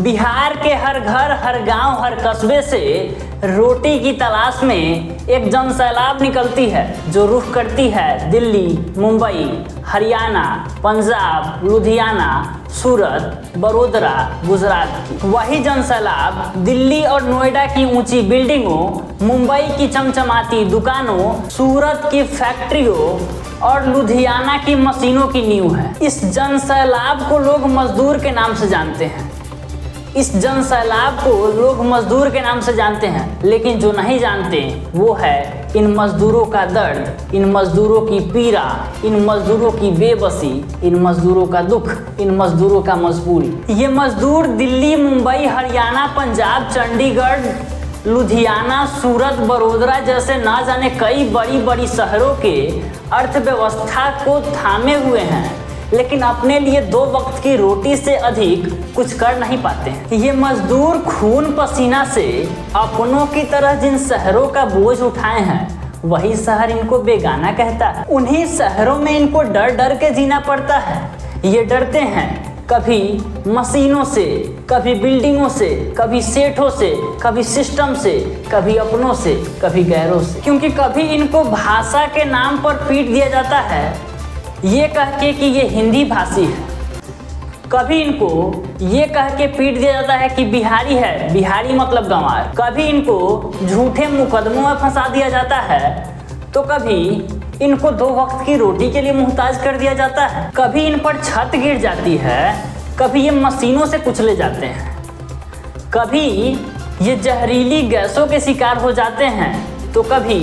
बिहार के हर घर, हर गांव, हर कस्बे से रोटी की तलाश में एक जनसैलाब निकलती है जो रुख करती है दिल्ली, मुंबई, हरियाणा, पंजाब, लुधियाना, सूरत, बड़ोदरा, गुजरात की। वही जनसैलाब दिल्ली और नोएडा की ऊंची बिल्डिंगों, मुंबई की चमचमाती दुकानों, सूरत की फैक्ट्रियों और लुधियाना की मशीनों की नींव है। इस जनसैलाब को लोग मजदूर के नाम से जानते हैं। लेकिन जो नहीं जानते वो है इन मजदूरों का दर्द, इन मजदूरों की पीड़ा, इन मजदूरों की बेबसी, इन मजदूरों का दुख, इन मजदूरों का मजबूरी। ये मजदूर दिल्ली, मुंबई, हरियाणा, पंजाब, चंडीगढ़, लुधियाना, सूरत, बड़ोदरा जैसे ना जाने कई बड़ी बड़ी शहरों के अर्थव्यवस्था को थामे हुए हैं, लेकिन अपने लिए 2 वक्त की रोटी से अधिक कुछ कर नहीं पाते हैं। ये मजदूर खून पसीना से अपनों की तरह जिन शहरों का बोझ उठाए हैं, वही शहर इनको बेगाना कहता है। उन्हीं शहरों में इनको डर डर के जीना पड़ता है। ये डरते हैं कभी मशीनों से, कभी बिल्डिंगों से, कभी सेठों से, कभी सिस्टम से, कभी अपनों से, कभी गैरों से। क्योंकि कभी इनको भाषा के नाम पर पीट दिया जाता है, ये कह के कि ये हिंदी भाषी है। कभी इनको ये कह के पीट दिया जाता है कि बिहारी है, बिहारी मतलब गंवार। कभी इनको झूठे मुकदमों में फंसा दिया जाता है, तो कभी इनको 2 वक्त की रोटी के लिए मुहताज कर दिया जाता है। कभी इन पर छत गिर जाती है, कभी ये मशीनों से कुचले जाते हैं, कभी ये जहरीली गैसों के शिकार हो जाते हैं, तो कभी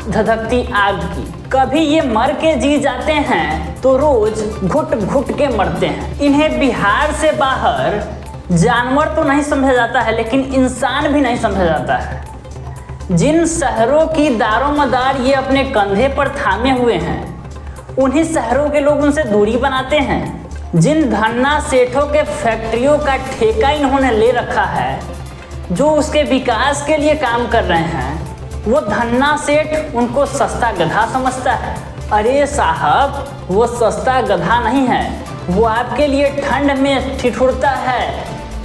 धधकती आग की। कभी ये मर के जी जाते हैं, तो रोज घुट घुट के मरते हैं। इन्हें बिहार से बाहर जानवर तो नहीं समझा जाता है, लेकिन इंसान भी नहीं समझा जाता है। जिन शहरों की दारोमदार ये अपने कंधे पर थामे हुए हैं, उन्हीं शहरों के लोग उनसे दूरी बनाते हैं। जिन धन्ना सेठों के फैक्ट्रियों का ठेका इन्होंने ले रखा है, जो उसके विकास के लिए काम कर रहे हैं, वो धन्ना सेठ उनको सस्ता गधा समझता है। अरे साहब, वो सस्ता गधा नहीं है, वो आपके लिए ठंड में ठिठुरता है,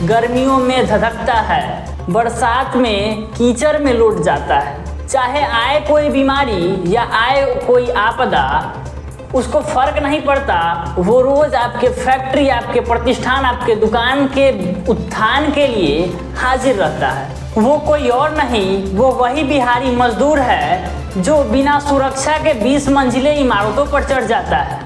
गर्मियों में धधकता है, बरसात में कीचड़ में लौट जाता है। चाहे आए कोई बीमारी या आए कोई आपदा, उसको फर्क नहीं पड़ता। वो रोज आपके फैक्ट्री, आपके प्रतिष्ठान, आपके दुकान के उत्थान के लिए हाजिर रहता है। वो कोई और नहीं, वो वही बिहारी मजदूर है जो बिना सुरक्षा के 20 मंजिले इमारतों पर चढ़ जाता है,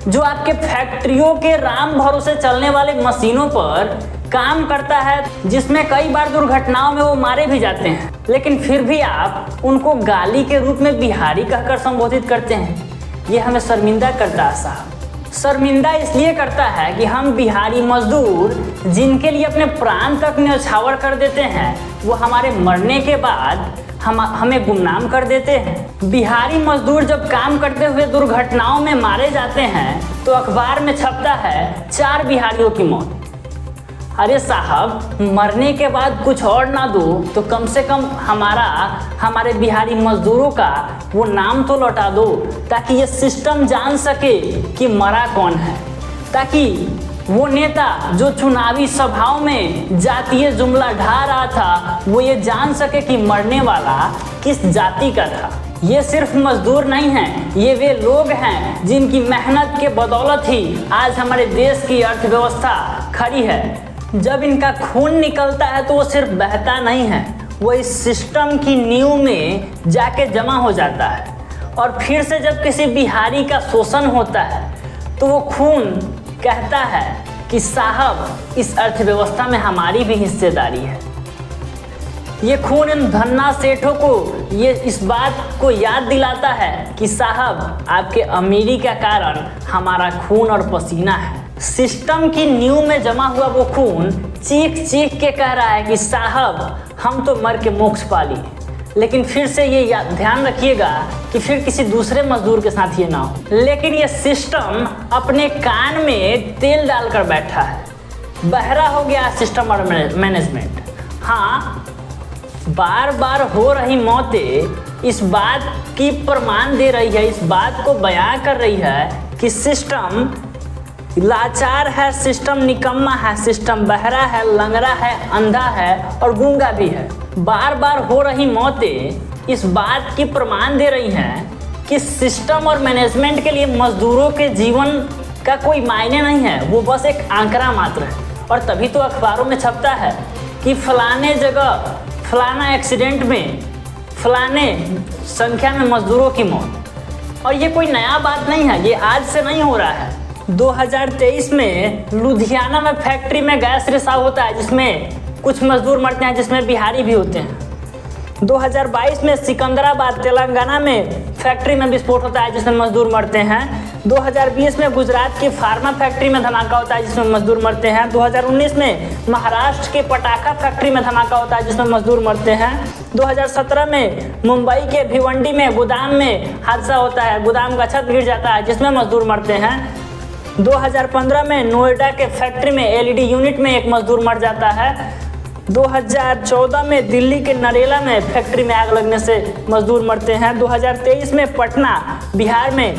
जो आपके फैक्ट्रियों के राम भरोसे चलने वाले मशीनों पर काम करता है, जिसमें कई बार दुर्घटनाओं में वो मारे भी जाते हैं, लेकिन फिर भी आप उनको गाली के रूप में बिहारी कहकर संबोधित करते हैं। ये हमें शर्मिंदा करता है साहब। शर्मिंदा इसलिए करता है कि हम बिहारी मजदूर, जिनके लिए अपने प्राण तक न्यौछावर कर देते हैं, वो हमारे मरने के बाद हमें गुमनाम कर देते हैं। बिहारी मजदूर जब काम करते हुए दुर्घटनाओं में मारे जाते हैं, तो अखबार में छपता है 4 बिहारियों की मौत। अरे साहब, मरने के बाद कुछ और ना दो तो कम से कम हमारे बिहारी मजदूरों का वो नाम तो लौटा दो, ताकि ये सिस्टम जान सके कि मरा कौन है, ताकि वो नेता जो चुनावी सभाओं में जातीय जुमला ढा रहा था, वो ये जान सके कि मरने वाला किस जाति का था। ये सिर्फ मजदूर नहीं हैं, ये वे लोग हैं जिनकी मेहनत के बदौलत ही आज हमारे देश की अर्थव्यवस्था खड़ी है। जब इनका खून निकलता है तो वो सिर्फ बहता नहीं है, वो इस सिस्टम की नींव में जाके जमा हो जाता है। और फिर से जब किसी बिहारी का शोषण होता है, तो वो खून कहता है कि साहब, इस अर्थव्यवस्था में हमारी भी हिस्सेदारी है। ये खून इन धन्ना सेठों को ये इस बात को याद दिलाता है कि साहब, आपके अमीरी का कारण हमारा खून और पसीना है। सिस्टम की नींव में जमा हुआ वो खून चीख चीख के कह रहा है कि साहब, हम तो मर के मोक्ष पा लिए। लेकिन फिर से ये ध्यान रखिएगा कि फिर किसी दूसरे मजदूर के साथ ये ना हो। लेकिन ये सिस्टम अपने कान में तेल डालकर बैठा है, बहरा हो गया सिस्टम और मैनेजमेंट। हाँ, बार बार हो रही मौतें इस बात की प्रमाण दे रही है, इस बात को बयां कर रही है कि सिस्टम लाचार है सिस्टम, निकम्मा है सिस्टम, बहरा है, लंगड़ा है, अंधा है और गूंगा भी है। बार बार हो रही मौतें इस बात की प्रमाण दे रही हैं कि सिस्टम और मैनेजमेंट के लिए मजदूरों के जीवन का कोई मायने नहीं है, वो बस एक आंकड़ा मात्र है। और तभी तो अखबारों में छपता है कि फलाने जगह फलाना एक्सीडेंट में फलाने संख्या में मजदूरों की मौत। और ये कोई नया बात नहीं है, ये आज से नहीं हो रहा है। 2023 में लुधियाना में फैक्ट्री में गैस रिसाव होता है जिसमें कुछ मजदूर मरते हैं, जिसमें बिहारी भी होते हैं। 2022 में सिकंदराबाद तेलंगाना में फैक्ट्री में विस्फोट होता है जिसमें मजदूर मरते हैं। 2020 में गुजरात की फार्मा फैक्ट्री में धमाका होता है जिसमें मजदूर मरते हैं। 2019 में महाराष्ट्र के पटाखा फैक्ट्री में धमाका होता है जिसमें मजदूर मरते हैं। 2017 में मुंबई के भिवंडी में गोदाम में हादसा होता है, गोदाम का छत गिर जाता है जिसमें मजदूर मरते हैं। 2015 में नोएडा के फैक्ट्री में एलईडी यूनिट में एक मजदूर मर जाता है। 2014 में दिल्ली के नरेला में फैक्ट्री में आग लगने से मजदूर मरते हैं। 2023 में पटना बिहार में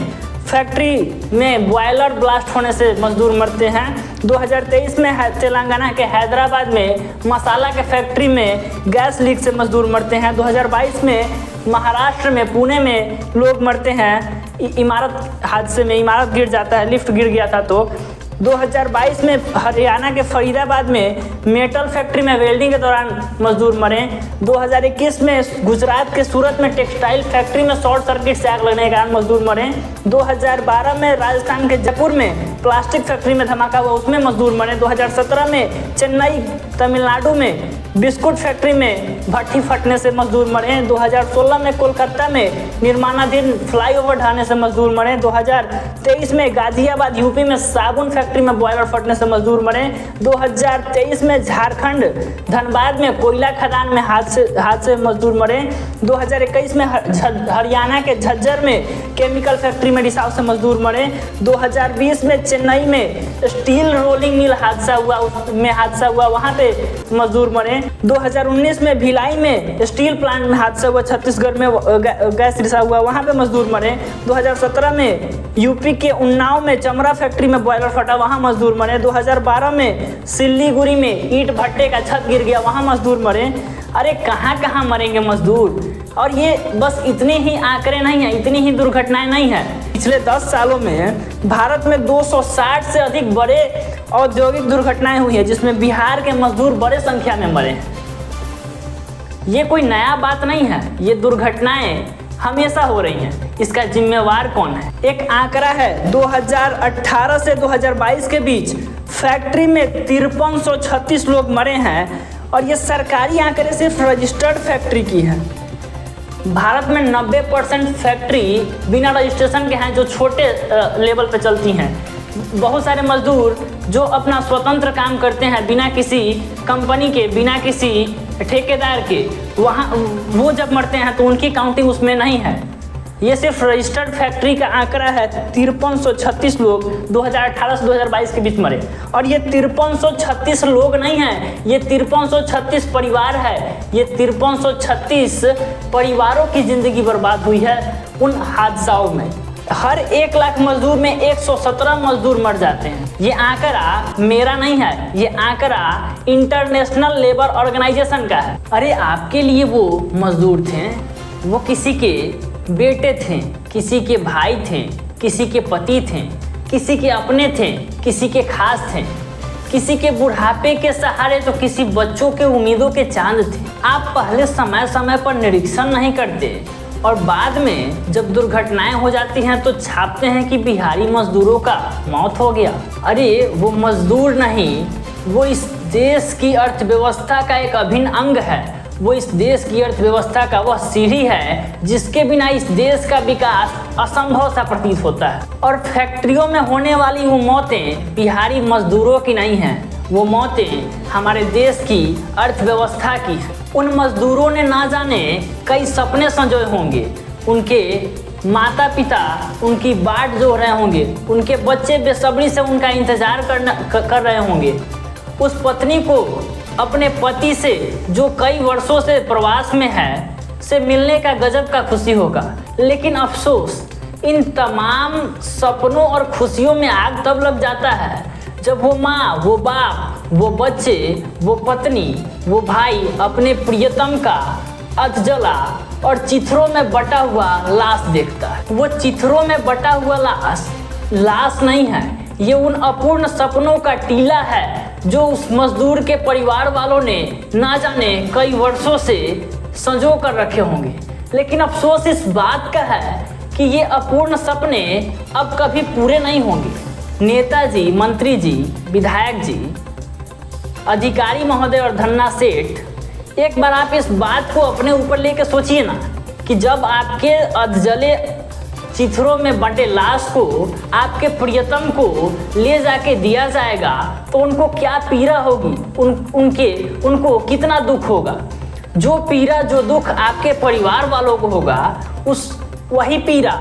फैक्ट्री में बॉयलर ब्लास्ट होने से मजदूर मरते हैं। 2023 में तेलंगाना के हैदराबाद में मसाला के फैक्ट्री में गैस लीक से मजदूर मरते हैं। 2022 में महाराष्ट्र में पुणे में लोग मरते हैं इमारत हादसे में, इमारत गिर जाता है, लिफ्ट गिर गया था। तो 2022 में हरियाणा के फरीदाबाद में मेटल फैक्ट्री में वेल्डिंग के दौरान मजदूर मरे। 2021 में गुजरात के सूरत में टेक्सटाइल फैक्ट्री में शॉर्ट सर्किट से आग लगने के कारण मजदूर मरे। 2012 में राजस्थान के जयपुर में प्लास्टिक फैक्ट्री में धमाका हुआ, उसमें मजदूर मरे। 2017 में चेन्नई तमिलनाडु में बिस्कुट फैक्ट्री में भट्टी फटने से मजदूर मरे। 2016 में कोलकाता में निर्माणाधीन फ्लाईओवर ढहने से मजदूर मरे। 2023 में गाजियाबाद यूपी में साबुन फैक्ट्री में बॉयलर फटने से मजदूर मरे। 2023 में झारखंड धनबाद में कोयला खदान में हादसे मजदूर मरे। 2021 में हरियाणा के झज्जर में केमिकल फैक्ट्री में रिसाव से मजदूर मरे। 2020 में चेन्नई में स्टील रोलिंग मिल हादसा हुआ, वहाँ पे मजदूर मरे। 2019 में भिलाई में स्टील प्लांट में हादसा हुआ, छत्तीसगढ़ में गैस रिसाव हुआ, वहाँ पे मजदूर मरे। 2017 में यूपी के उन्नाव में चमड़ा फैक्ट्री में बॉयलर फटा, वहाँ मजदूर मरे। 2012 में सिल्लीगुड़ी में ईंट भट्टे का छत गिर गया, वहाँ मजदूर मरे। अरे कहाँ कहाँ मरेंगे मजदूर। और ये बस इतने ही आंकड़े नहीं हैं, इतनी ही दुर्घटनाएं नहीं हैं। पिछले 10 सालों में भारत में 260 से अधिक बड़े औद्योगिक दुर्घटनाएं हुई हैं जिसमें बिहार के मजदूर बड़े संख्या में मरे हैं। ये कोई नया बात नहीं है, ये दुर्घटनाएं हमेशा हो रही हैं। इसका जिम्मेवार कौन है? एक आंकड़ा है 2018 से 2022 के बीच फैक्ट्री में 5336 लोग मरे हैं और ये सरकारी आंकड़े सिर्फ रजिस्टर्ड फैक्ट्री की है। भारत में 90% फैक्ट्री बिना रजिस्ट्रेशन के हैं जो छोटे लेवल पे चलती हैं। बहुत सारे मजदूर जो अपना स्वतंत्र काम करते हैं बिना किसी कंपनी के, बिना किसी ठेकेदार के, वहाँ वो जब मरते हैं तो उनकी काउंटिंग उसमें नहीं है। ये सिर्फ रजिस्टर्ड फैक्ट्री का आंकड़ा है। 5336 लोग 2018 से 2022 के बीच मरे। और ये 5336 लोग नहीं हैं, ये 5336 परिवार है। ये 5336 परिवारों की ज़िंदगी बर्बाद हुई है उन हादसाओं में। हर 1 लाख मजदूर में 117 मजदूर मर जाते हैं। ये आंकड़ा मेरा नहीं है, ये आंकड़ा इंटरनेशनल लेबर ऑर्गेनाइजेशन का है। अरे आपके लिए वो मजदूर थे, वो किसी के बेटे थे, किसी के भाई थे, किसी के पति थे, किसी के अपने थे, किसी के खास थे, किसी के बुढ़ापे के सहारे तो किसी बच्चों के उम्मीदों के चांद थे। आप पहले समय समय पर निरीक्षण नहीं करते और बाद में जब दुर्घटनाएं हो जाती हैं तो छापते हैं कि बिहारी मजदूरों का मौत हो गया। अरे वो मजदूर नहीं, वो इस देश की अर्थव्यवस्था का एक अभिन्न अंग है। वो इस देश की अर्थव्यवस्था का वह सीढ़ी है जिसके बिना इस देश का विकास असंभव सा प्रतीत होता है। और फैक्ट्रियों में होने वाली वो मौतें बिहारी मजदूरों की नहीं हैं, वो मौतें हमारे देश की अर्थव्यवस्था की हैं। उन मजदूरों ने ना जाने कई सपने संजोए होंगे, उनके माता पिता उनकी बाट जो रहे होंगे, उनके बच्चे बेसब्री से उनका इंतजार कर रहे होंगे। उस पत्नी को अपने पति से जो कई वर्षों से प्रवास में है से मिलने का गजब का खुशी होगा। लेकिन अफसोस इन तमाम सपनों और खुशियों में आग तब लग जाता है जब वो माँ, वो बाप, वो बच्चे, वो पत्नी, वो भाई अपने प्रियतम का अधजला और चिथड़ों में बटा हुआ लाश देखता है। वो चिथड़ों में बटा हुआ लाश नहीं है, ये उन अपूर्ण सपनों का टीला है जो उस मजदूर के परिवार वालों ने ना जाने कई वर्षों से संजो कर रखे होंगे। लेकिन अफसोस इस बात का है कि ये अपूर्ण सपने अब कभी पूरे नहीं होंगे। नेताजी, मंत्री जी, विधायक जी, अधिकारी महोदय और धन्ना सेठ, एक बार आप इस बात को अपने ऊपर लेके सोचिए ना कि जब आपके अधजले चिथड़ों में बंटे लाश को आपके प्रियतम को ले जाके दिया जाएगा तो उनको क्या पीड़ा होगी, उनको कितना दुख होगा। जो पीड़ा, जो दुख आपके परिवार वालों को होगा, वही पीड़ा,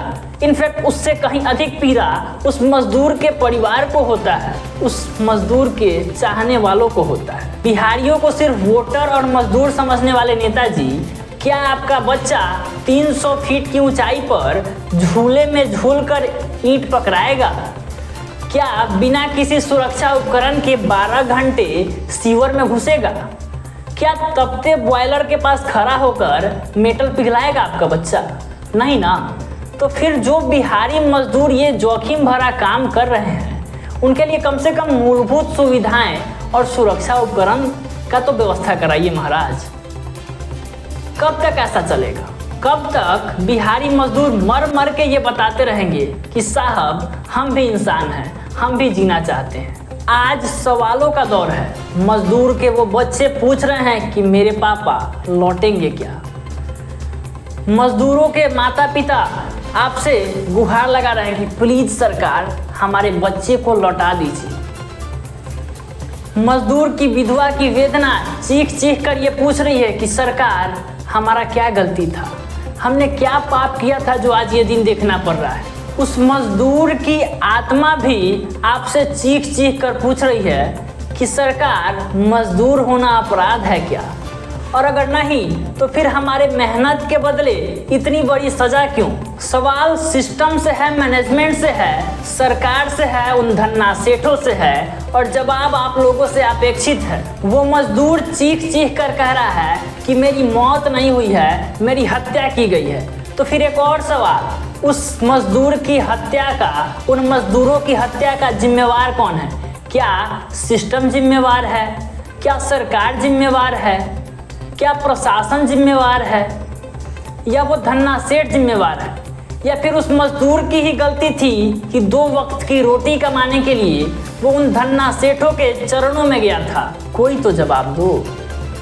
इनफैक्ट उससे कहीं अधिक पीड़ा उस मजदूर के परिवार को होता है, उस मजदूर के चाहने वालों को होता है। बिहारियों को सिर्फ वोटर और मजदूर समझने वाले नेताजी, क्या आपका बच्चा 300 फीट की ऊंचाई पर झूले में झूलकर ईंट पकड़ाएगा? क्या बिना किसी सुरक्षा उपकरण के 12 घंटे सीवर में घुसेगा? क्या तपते बॉयलर के पास खड़ा होकर मेटल पिघलाएगा आपका बच्चा? नहीं ना। तो फिर जो बिहारी मजदूर ये जोखिम भरा काम कर रहे हैं, उनके लिए कम से कम मूलभूत सुविधाएं और सुरक्षा उपकरण का तो व्यवस्था कराइए महाराज। कब तक ऐसा चलेगा? कब तक बिहारी मजदूर मर मर के ये बताते रहेंगे कि साहब हम भी इंसान हैं, हम भी जीना चाहते हैं? आज सवालों का दौर है। मजदूर के वो बच्चे पूछ रहे हैं कि मेरे पापा लौटेंगे क्या? मजदूरों के माता पिता आपसे गुहार लगा रहे हैं कि प्लीज सरकार हमारे बच्चे को लौटा दीजिए। मजदूर की विधवा की वेदना चीख चीख कर ये पूछ रही है कि सरकार हमारा क्या गलती था, हमने क्या पाप किया था जो आज ये दिन देखना पड़ रहा है। उस मजदूर की आत्मा भी आपसे चीख चीख कर पूछ रही है कि सरकार मजदूर होना अपराध है क्या? और अगर नहीं तो फिर हमारे मेहनत के बदले इतनी बड़ी सजा क्यों? सवाल सिस्टम से है, मैनेजमेंट से है, सरकार से है, उन धन्ना सेठों से है, और जवाब आप लोगों से अपेक्षित है। वो मजदूर चीख चीख कर कह रहा है कि मेरी मौत नहीं हुई है, मेरी हत्या की गई है। तो फिर एक और सवाल, उस मजदूर की हत्या का, उन मजदूरों की हत्या का जिम्मेवार कौन है? क्या सिस्टम जिम्मेवार है? क्या सरकार जिम्मेवार है? क्या प्रशासन जिम्मेवार है? या वो धन्ना सेठ जिम्मेवार है? या फिर उस मजदूर की ही गलती थी कि 2 वक्त की रोटी कमाने के लिए वो उन धन्ना सेठों के चरणों में गया था? कोई तो जवाब दो।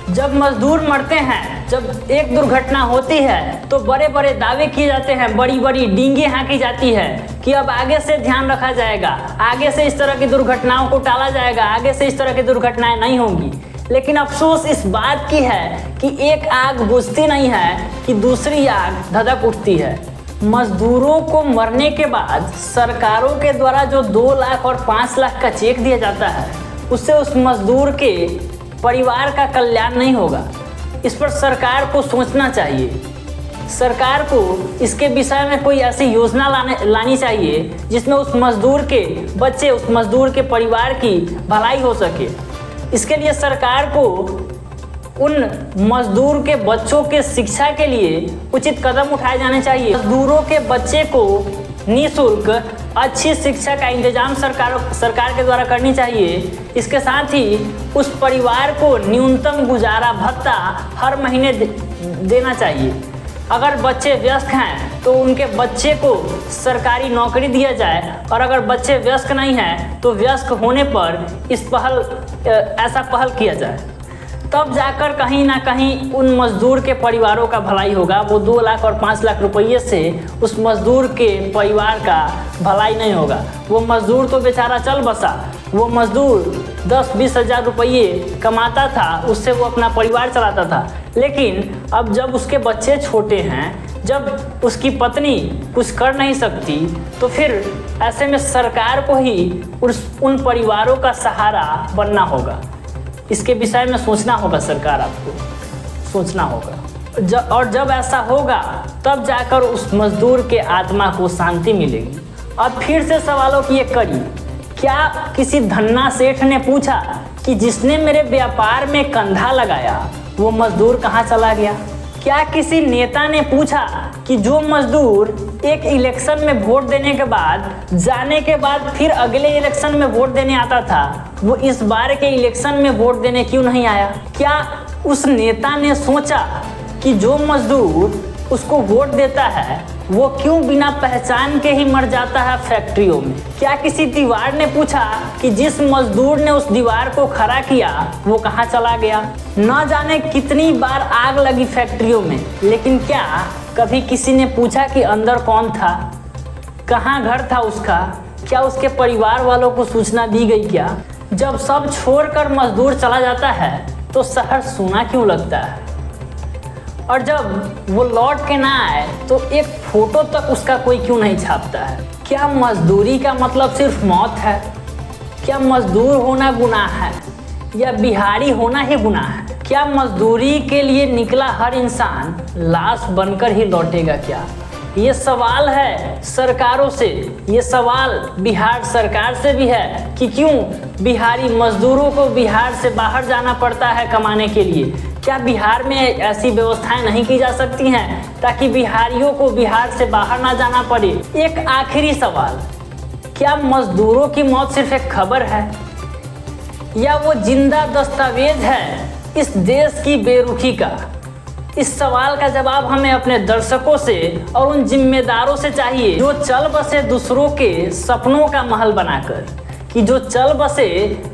जब मजदूर मरते हैं, जब एक दुर्घटना होती है तो बड़े बड़े दावे किए जाते हैं, बड़ी बड़ी डींगे हाँकी जाती है कि अब आगे से ध्यान रखा जाएगा, आगे से इस तरह की दुर्घटनाओं को टाला जाएगा, आगे से इस तरह की दुर्घटनाएं नहीं होंगी। लेकिन अफसोस इस बात की है कि एक आग बुझती नहीं है कि दूसरी आग धधक उठती है। मजदूरों को मरने के बाद सरकारों के द्वारा जो 2 लाख और 5 लाख का चेक दिया जाता है, उससे उस मजदूर के परिवार का कल्याण नहीं होगा। इस पर सरकार को सोचना चाहिए। सरकार को इसके विषय में कोई ऐसी योजना लानी चाहिए जिसमें उस मजदूर के बच्चे, उस मजदूर के परिवार की भलाई हो सके। इसके लिए सरकार को उन मजदूर के बच्चों के शिक्षा के लिए उचित कदम उठाए जाने चाहिए। मजदूरों के बच्चे को निःशुल्क अच्छी शिक्षा का इंतजाम सरकार के द्वारा करनी चाहिए। इसके साथ ही उस परिवार को न्यूनतम गुजारा भत्ता हर महीने देना चाहिए। अगर बच्चे वयस्क हैं तो उनके बच्चे को सरकारी नौकरी दिया जाए, और अगर बच्चे वयस्क नहीं हैं तो वयस्क होने पर ऐसा पहल किया जाए। तब जाकर कहीं ना कहीं उन मजदूर के परिवारों का भलाई होगा। वो 2 लाख और 5 लाख रुपये से उस मजदूर के परिवार का भलाई नहीं होगा। वो मजदूर तो बेचारा चल बसा, वो मजदूर 10-20 हज़ार रुपये कमाता था, उससे वो अपना परिवार चलाता था। लेकिन अब जब उसके बच्चे छोटे हैं, जब उसकी पत्नी कुछ कर नहीं सकती, तो फिर ऐसे में सरकार को ही उन परिवारों का सहारा बनना होगा। इसके विषय में सोचना होगा, सरकार आपको सोचना होगा। और जब ऐसा होगा तब जाकर उस मजदूर के आत्मा को शांति मिलेगी। अब फिर से सवालों की एक कड़ी। क्या किसी धन्ना सेठ ने पूछा कि जिसने मेरे व्यापार में कंधा लगाया वो मजदूर कहाँ चला गया? क्या किसी नेता ने पूछा कि जो मजदूर एक इलेक्शन में वोट देने के बाद जाने के बाद फिर अगले इलेक्शन में वोट देने आता था, वो इस बार के इलेक्शन में वोट देने क्यों नहीं आया? क्या उस नेता ने सोचा कि जो मजदूर उसको वोट देता है वो क्यों बिना पहचान के ही मर जाता है फैक्ट्रियों में? क्या किसी दीवार ने पूछा कि जिस मजदूर ने उस दीवार को खड़ा किया वो कहाँ चला गया? न जाने कितनी बार आग लगी फैक्ट्रियों में, लेकिन क्या कभी किसी ने पूछा कि अंदर कौन था, कहाँ घर था उसका? क्या उसके परिवार वालों को सूचना दी गई क्या? जब सब छोड़कर मजदूर चला जाता है तो शहर सूना क्यों लगता है? और जब वो लौट के ना आए तो एक फोटो तक उसका कोई क्यों नहीं छापता है? क्या मजदूरी का मतलब सिर्फ मौत है? क्या मजदूर होना गुनाह है या बिहारी होना ही गुनाह है? क्या मजदूरी के लिए निकला हर इंसान लाश बनकर ही लौटेगा क्या? ये सवाल है सरकारों से, ये सवाल बिहार सरकार से भी है कि क्यों बिहारी मजदूरों को बिहार से बाहर जाना पड़ता है कमाने के लिए? क्या बिहार में ऐसी व्यवस्थाएं नहीं की जा सकती हैं ताकि बिहारियों को बिहार से बाहर ना जाना पड़े? एक आखिरी सवाल, क्या मजदूरों की मौत सिर्फ एक खबर है या वो जिंदा दस्तावेज है इस देश की बेरुखी का? इस सवाल का जवाब हमें अपने दर्शकों से और उन जिम्मेदारों से चाहिए जो चल बसे दूसरों के सपनों का महल बनाकर, कि जो चल बसे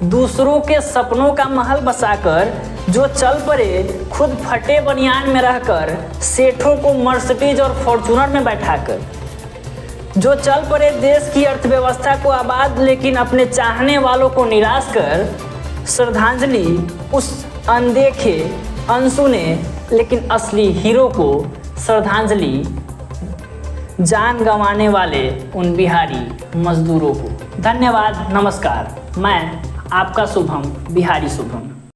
दूसरों के सपनों का महल बसाकर, जो चल पड़े खुद फटे बनियान में रहकर सेठों को मर्सिडीज और फॉर्च्यूनर में बैठाकर, जो चल पड़े देश की अर्थव्यवस्था को आबाद लेकिन अपने चाहने वालों को निराश कर। श्रद्धांजलि उस अनदेखे अनसुने लेकिन असली हीरो को, श्रद्धांजलि जान गंवाने वाले उन बिहारी मजदूरों को। धन्यवाद, नमस्कार। मैं आपका शुभम, बिहारी शुभम।